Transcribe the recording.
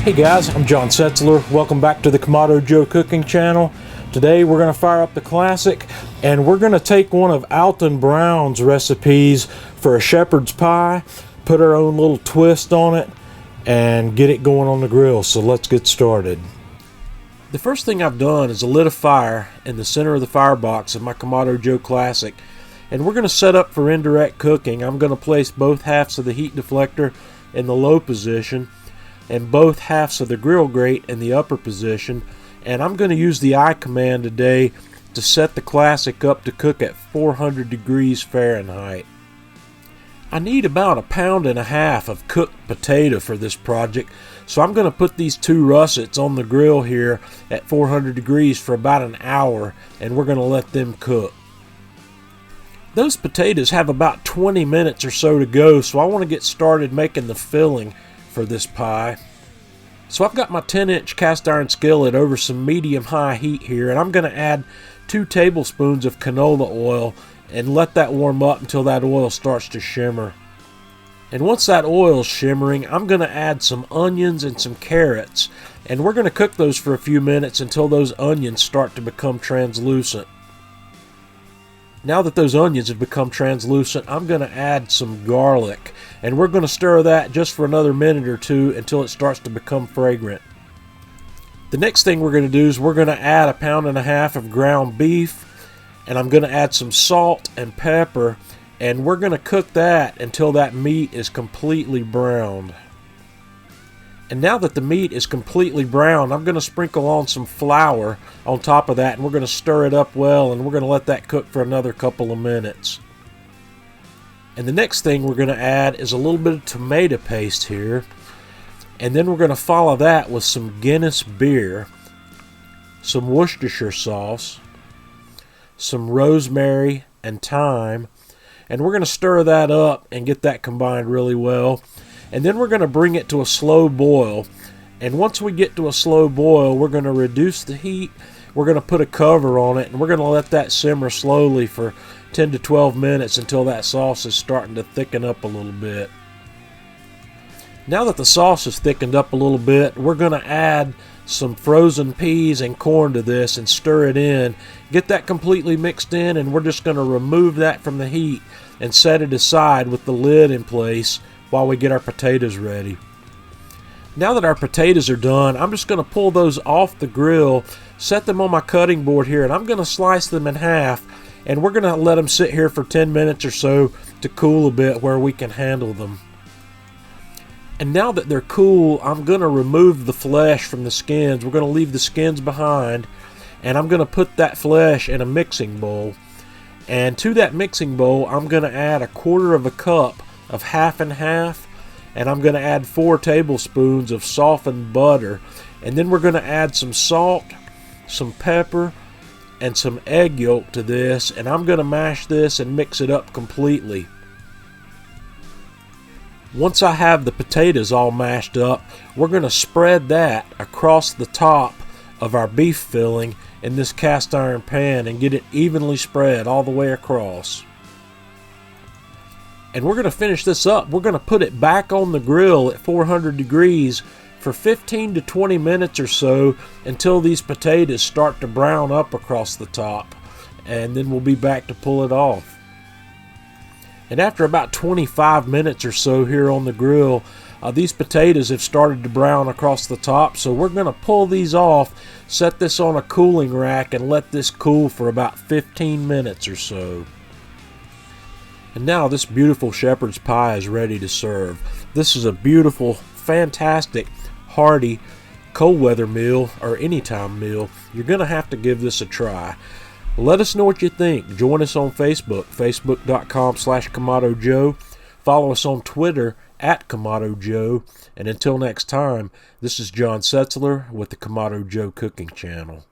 Hey guys, I'm John Setzler. Welcome back to the Kamado Joe cooking channel. Today we're going to fire up the classic and we're going to take one of Alton Brown's recipes for a shepherd's pie, put our own little twist on it, and get it going on the grill. So let's get started. The first thing I've done is lit a fire in the center of the firebox of my Kamado Joe Classic, and we're going to set up for indirect cooking. I'm going to place both halves of the heat deflector in the low position and both halves of the grill grate in the upper position, and I'm going to use the I command today to set the classic up to cook at 400 degrees Fahrenheit. I need about 1.5 pounds of cooked potato for this project, so I'm going to put these two russets on the grill here at 400 degrees for about an hour, and we're going to let them cook. Those potatoes have about 20 minutes or so to go, so I want to get started making the filling for this pie. So I've got my 10-inch cast iron skillet over some medium-high heat here, and I'm going to add 2 tablespoons of canola oil and let that warm up until that oil starts to shimmer. And once that oil's shimmering, I'm going to add some onions and some carrots, and we're going to cook those for a few minutes until those onions start to become translucent. Now that those onions have become translucent, I'm going to add some garlic, and we're going to stir that just for another minute or two until it starts to become fragrant. The next thing we're going to do is we're going to add 1.5 pounds of ground beef, and I'm going to add some salt and pepper, and we're going to cook that until that meat is completely browned. And now that the meat is completely brown, I'm going to sprinkle on some flour on top of that, and we're going to stir it up well, and we're going to let that cook for another couple of minutes. And the next thing we're going to add is a little bit of tomato paste here, and then we're going to follow that with some Guinness beer, some Worcestershire sauce, some rosemary and thyme, and we're going to stir that up and get that combined really well. And then we're going to bring it to a slow boil. And once we get to a slow boil, we're going to reduce the heat. We're going to put a cover on it, and we're going to let that simmer slowly for 10 to 12 minutes until that sauce is starting to thicken up a little bit. Now that the sauce is thickened up a little bit, we're going to add some frozen peas and corn to this and stir it in. Get that completely mixed in, and we're just going to remove that from the heat and set it aside with the lid in place while we get our potatoes ready. Now that our potatoes are done, I'm just going to pull those off the grill, set them on my cutting board here, and I'm going to slice them in half, and we're going to let them sit here for 10 minutes or so to cool a bit where we can handle them. And now that they're cool, I'm going to remove the flesh from the skins. We're going to leave the skins behind, and I'm going to put that flesh in a mixing bowl. And to that mixing bowl, I'm going to add 1/4 cup of half and half, and I'm going to add 4 tablespoons of softened butter, and then we're going to add some salt, some pepper, and some egg yolk to this, and I'm going to mash this and mix it up completely. Once I have the potatoes all mashed up, we're going to spread that across the top of our beef filling in this cast iron pan and get it evenly spread all the way across. And we're going to finish this up. We're going to put it back on the grill at 400 degrees for 15 to 20 minutes or so until these potatoes start to brown up across the top. And then we'll be back to pull it off. And after about 25 minutes or so here on the grill, these potatoes have started to brown across the top. So we're going to pull these off, set this on a cooling rack, and let this cool for about 15 minutes or so. And now this beautiful shepherd's pie is ready to serve. This is a beautiful, fantastic, hearty, cold weather meal or anytime meal. You're going to have to give this a try. Let us know what you think. Join us on Facebook, facebook.com/KamadoJoe. Follow us on Twitter @KamadoJoe. And until next time, this is John Setzler with the Kamado Joe Cooking Channel.